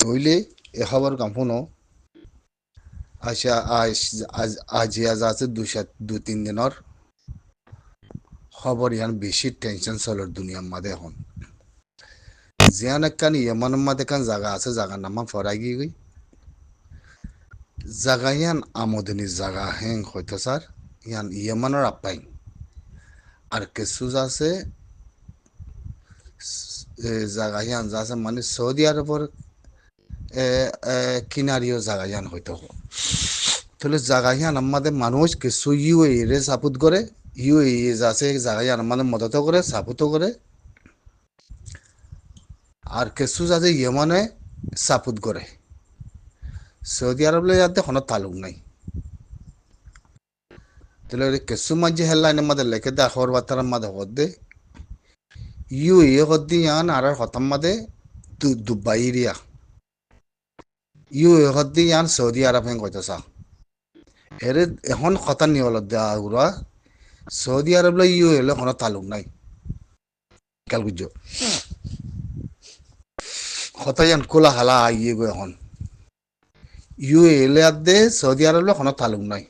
হইলে এ খবর কাম্পনো আসা আজ আজ আজি আজ আছে 2-3 দিনের খবর ইয়ান বেশি টেনশন চলর দুনিয়ার মাঝে এখন জিয়ান একখান ইয়েমানের মাঝে কান জায়গা আছে জায়গার নাম ফরাই গই জায়গা ইয়ান আমদনি জায়গা হ্যাং হয়তো স্যার ইয়ান ইয়েমানের আপাই আর কিছু আছে জায়গা ইয়ান আছে মানে সৌদি আরবের কিনারিও জায়গা ইয়ান হয়তো তাহলে জায়গা ইয়ান আমাদের মানুষ কিছু ইউএ রে সাপোর্ট করে ইউএ আছে জায়গা ইয়ান আমাদের মদত করে সাপোর্টও করে আর কিছু যাতে ইয়েমানে সাপোর্ট করে সৌদি আরবলে যাতে কোনো তালুক নাই তাহলে কিছু মাঝে হেডলাইনের মধ্যে লেখে দে খবর বার্তার মধ্যে হদ্দে ইউএ হদ্দি ইয়ান আর হতাম মাঝে দুবাই এরিয়া ইউএ হদ্দি ইয়ান সৌদি আরব হেন কইতেছা এর এখন কথা নিয়ে হল দেওয়া গুড়া সৌদি আরবলে ইউএ হলে কোনো তালুক নাই খেয়াল বুঝছো কথা ইয়ান খোলা হালা আইয়ে গো এখন ইউএ এলে আর দে সৌদি আরবলে কোনো তালুক নাই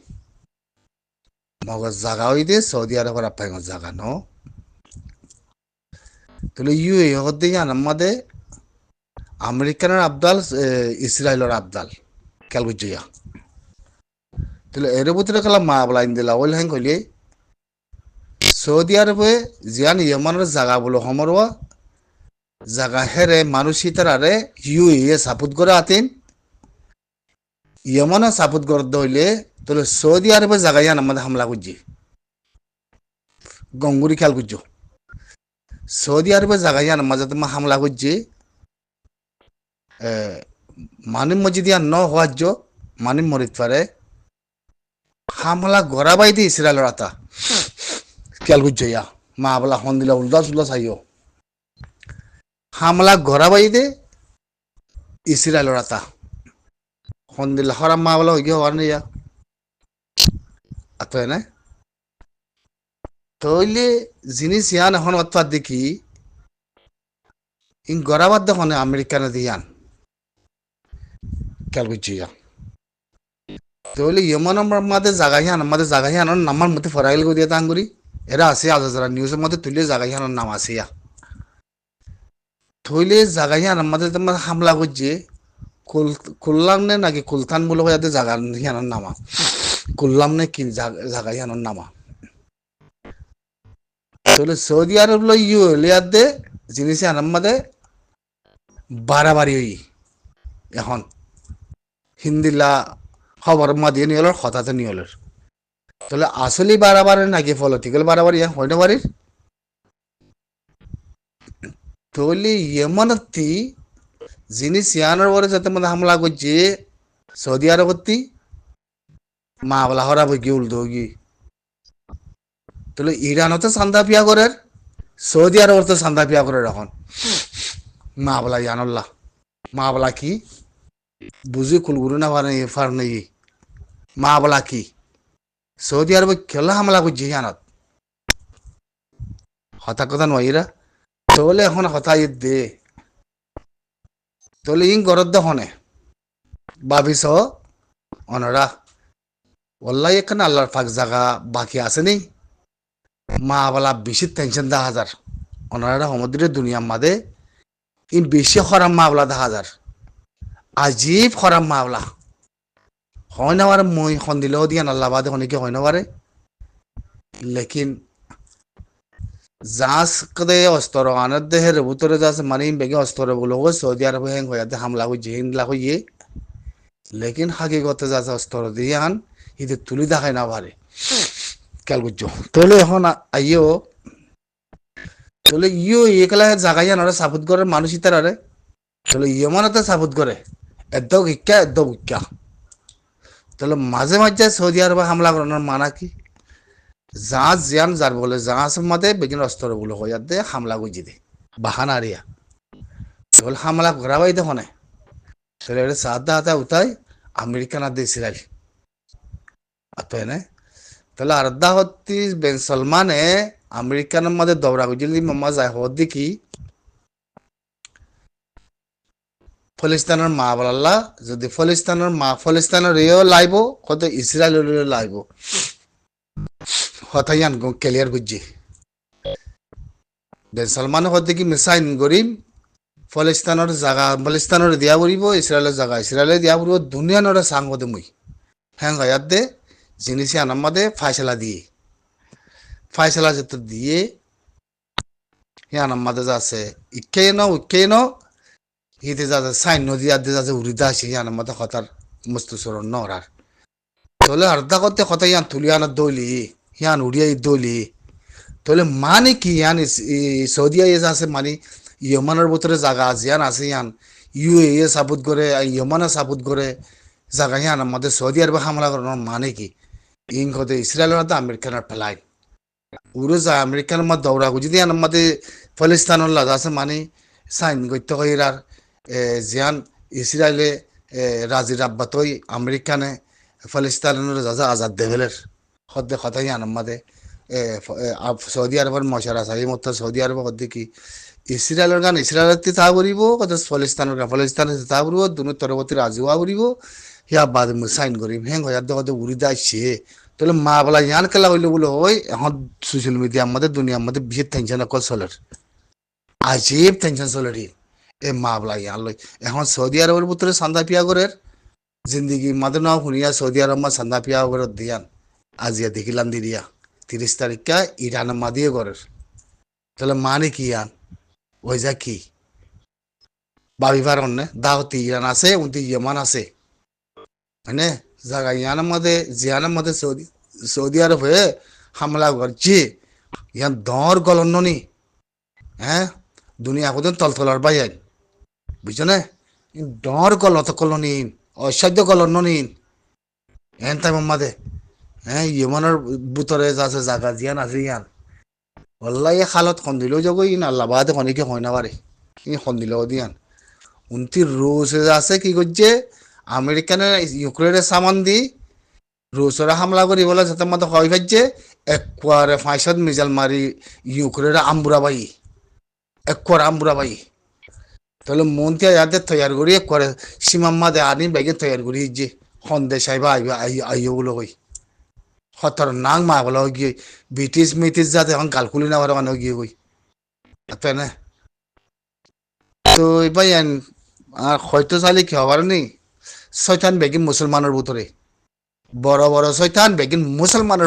মগজ জাগা হই দে সৌদি আরবের আপাই জাগা ন তাহলে ইউএ হদ্দি ইয়ান আমাদের আমেরিকানের আবদাল ইসরায়েলের আবদাল খেয়াল বুঝছো ইয়া তাহলে এর ভিতরে খেলা মা বলাইন দিলা ওই হ্যাং কইলে সৌদি আরবে জিয়ান ইয়েমানের জায়গা বলো সমরওয়া জায়গা হেরে মানুষ তারারে ইউএ সাপোর্ট করে আতিন ইয়েমানও সাপোর্ট করে দইলে তাহলে সৌদি আরবে জায়গা ইয়ান আমাদের হামলা করছি গঙ্গুরি খেয়াল করছো সৌদি আরবে জায়গা ইয়ান মাঝে তোমার হামলা করছি মানিম মসজিদ ইয়ান ন হওয়ার মানিম মরিত পারে হামলা গড়াবাই দি ইসরায়েলের আতা খেয়াল করছো ইয়া মা বলা হন দিলা উল্লাস উল্লাস আইও হামলা গড়াবাই দে ইসরায়েলের আতা হন দিলা হরাম মা বলা হইয়া হওয়ার নেই ইয়া আতো না তইলে জিনিস ইয়ান এখন অত্যাদ দেখি ইন গড়াবাদ দেখুন আমেরিকানে দিয়ান খেয়াল করছো ইয়া তাহলে ইয়েমানের মাঝে জায়গা হিয়ান আমাদের জায়গা হিয়ানোর নামার মধ্যে ফরাইল করে দিয়ে তাঙ্গুরি এরা আছে আজারা নিউজের মধ্যে তুলে জায়গা হিয়ানোর নাম আছে ইয়া থইলে জায়গা হিয়ান আমাদের তোমার হামলা করছে কুল্লাম নে নাকি কুলতান বলে যাতে জায়গা হিয়ানোর নামা কুল্লাম নে কি জায়গা হিয়ানোর নামা তাহলে সৌদি আরব লো ইউ লিয়াতে জিনিস আমাদের বাড়াবাড়ি হই এখন হিন্দিলা খবর মা দিয়ে নিয়ে এলোর হঠাৎ নিয়ে এলোর তাহলে আসলেই বাড়াবাড়ি নাকি পলিটিক্যাল বাড়াবাড়ি হইতে পারি তাহলে ইয়েমানতি জিনিস ইয়ানোর পরে যাতে মানে হামলা করছে সৌদি আরবতি মা বলা হরা বই গিয়ে উল্টো গিয়ে তাহলে ইরানও তো চান্দা পিয়া করে সৌদি আরব তো চান্দা পিয়া করে এখন মা বলা ইয়ানুল্লাহ মা বলা কি বুঝি কুলগুরু না ফার নেই মা বলা কি সৌদি আরবে খেলা হামলা করছে ইয়ানত হতা কথা নয়রা তাহলে এখন হতা ঈদ দে তাহলে ইং গরদ দহনে ভাবিস অনরা ওল্লাই এখানে আল্লাহর ফাঁক জায়গা বাকি আছে নি মা বলা বেশি টেনশন 10,000 ওনারা সমুদ্রের দুনিয়ার মাঝে ইন বেশি খরাম মাবলা 10,000 আজীব খরাম মাবলা হয় না পারে মই সন্দিলেও দিয়া আল্লাহ বাদে অনেকে হয় না পারে লেকিন জাস কদে অস্তর আনার দেহের ভিতরে যাস মানে বেগে অস্তর বলো সৌদি আরব হ্যাং হয়ে হামলা হয়ে হিমলা হইয়ে লেকিন হাকিগতে যাস অস্তর দিয়ে আন ইতে তুলি দেখায় না পারে খেয়াল করছো তাহলে এখন আইও তাহলে ইও একলা জায়গায় আনারা সাপোর্ট করে মানুষই তারারে তাহলে ইয়েমানতে সাপোর্ট করে এদ্দ ইক্কা তাহলে মাঝে মাঝে সৌদি আরবে হামলা করানোর মানা কি জাহাজ জিয়ান যার বলে জাহাজের মধ্যে বেগিন অস্ত্র বলে হয়ে দে হামলা গুজি দে বাহানা রিয়া তাহলে হামলা করাবাই দেখো না তাহলে এটা সাদা হাতা উঠাই আমেরিকান আর ইসরায়েল আতো না তাহলে আর্দা হত্তি বেন সলমানে আমেরিকানের মধ্যে দৌড়া গুজিলি মামা যায় হত দেখি ফলিস্তানের মা বলাল্লা যদি ফলিস্তানের এও লাইব কত ইসরায়েলের লাইব হতাইয়ান ক্লিয়ার বুঝছি বেন সলমান হতে কি মিসাইন গরিম ফলিস্তানের দিয়া পড়িব ইসরায়েলের দিয়া পড়িব দুনিয়ানোর সাং হতে মুই হ্যাঁ গায়াত দে জিনিসে আনাম্মাদে ফাইসলা দিয়ে ফাইসলা যেতে দিয়ে হিয়ান আম্মাদে যাচ্ছে ইকে ন হিতে যাচ্ছে সাইন নদী আদে যাচ্ছে উড়িদা আসে হিয়ান আম্মাদে কথার মস্তুসরণ নরার তোলে আর্ধা করতে কথা ইয়ান তুলিয়ানা দৌলি হিয়ান উড়িয়াই দৌলি তোলে মানে কি ইয়ান সৌদিয়া ইয়ে আছে মানে ইয়মানের ভিতরে জায়গা আছে ইয়ান আছে ইয়ান ইউএ সাবুত করে ইয়মানে সাবুত করে জায়গা ইয়ান আমাদের সৌদি আরবে হামলা করানোর মানে কি ইং হতে ইসরায়েলের মধ্যে আমেরিকানের ফেলাই উড়ে যায় আমেরিকানের মধ্যে দৌড়া যদি ইয়ান আমাদের ফলিস্তানের লাজ আছে মানে সাইন করতে হয় আর জিয়ান ইসরায়েলে রাজি রাব্বাতই আমেরিকানে ফলিস্তানের যাজা আজাদ দেবেলের হদ্দে কথাই আনাম্মাদে সৌদি আরবের মশারা সাহি মতো সৌদি আরব হদ্দে কি ইসরায়েলের গান ইসরায়েলের তা করিব কত ফলিস্তানের গান ফলিস্তানের তা করিব দুনো তরবতী রাজি হওয়া করিব হিয়া বাদ সাইন করিম হ্যাঁ হয়ার দেখতে উড়ি দাইছে তাহলে মা বলা ইয়ান খেলা হইলে বলে ওই এখন সোশ্যাল মিডিয়া আমাদের দুনিয়া আমাদের বিশেষ টেনশন অকল চলের আজীব টেনশন চলের এ মা বলা ইয়ান লই এখন সৌদি আরবের ভিতরে সান্দা পিয়া করে জিন্দগি মাদে নাও শুনিয়া সৌদি আরব মা সান্দা পিয়া করে দিয়ান আজিয়া দেখিলাম দিদিয়া 30 তারিখা ইরানের মা দিয়ে করে তাহলে মানে কি ইয়ান ওই যা কি বাবিবার অন্যে দাওতি ইরান আছে উন্তি ইয়মান আছে মানে জায়গা ইয়ানের মধ্যে জিয়ানের মধ্যে সৌদি আরব হয়ে হামলা করছে ইয়ান দর গলন্ন নি হ্যাঁ দুনিয়া কদিন তলতলার বাইন বুঝছো না ডর গলত কলনিন অসাধ্য গলন্ন নিন এন তাই মাদে হ্যাঁ ইয়মানের বুতরে আছে জায়গা জিয়ান আছে ইয়ান ওল্লাই খালত খন্দিলেও যাব ইন আল্লাহ বাদে খনিকে হয় না পারে ই খন্দিলেও দিয়ান উনতি রুশ আছে কি করছে আমেরিকানের ইউক্রেনের সামান দি রুশরা হামলা করি বলে যাতে মতো হয় ভাজছে একবারে 500 মিজাইল মারি ইউক্রেনের আমবুরা বাই তাহলে মন্ত্রী ইয়াতে তৈয়ার করি একবারে সীমাম্মা দে আনি বেগে তৈয়ার করি যে সন্দেশ আইবা আইব বলে কই হতর নাং মা বলে গিয়ে ব্রিটিশ যাতে এখন কালকুলি না পারে মানে গিয়ে কই তাই না তো এবার আর হয়তো চালি কি হবার নেই শয়তান বেগিন মুসলমানের ভিতরে বড় বড় শয়তান বেগিন মুসলমানের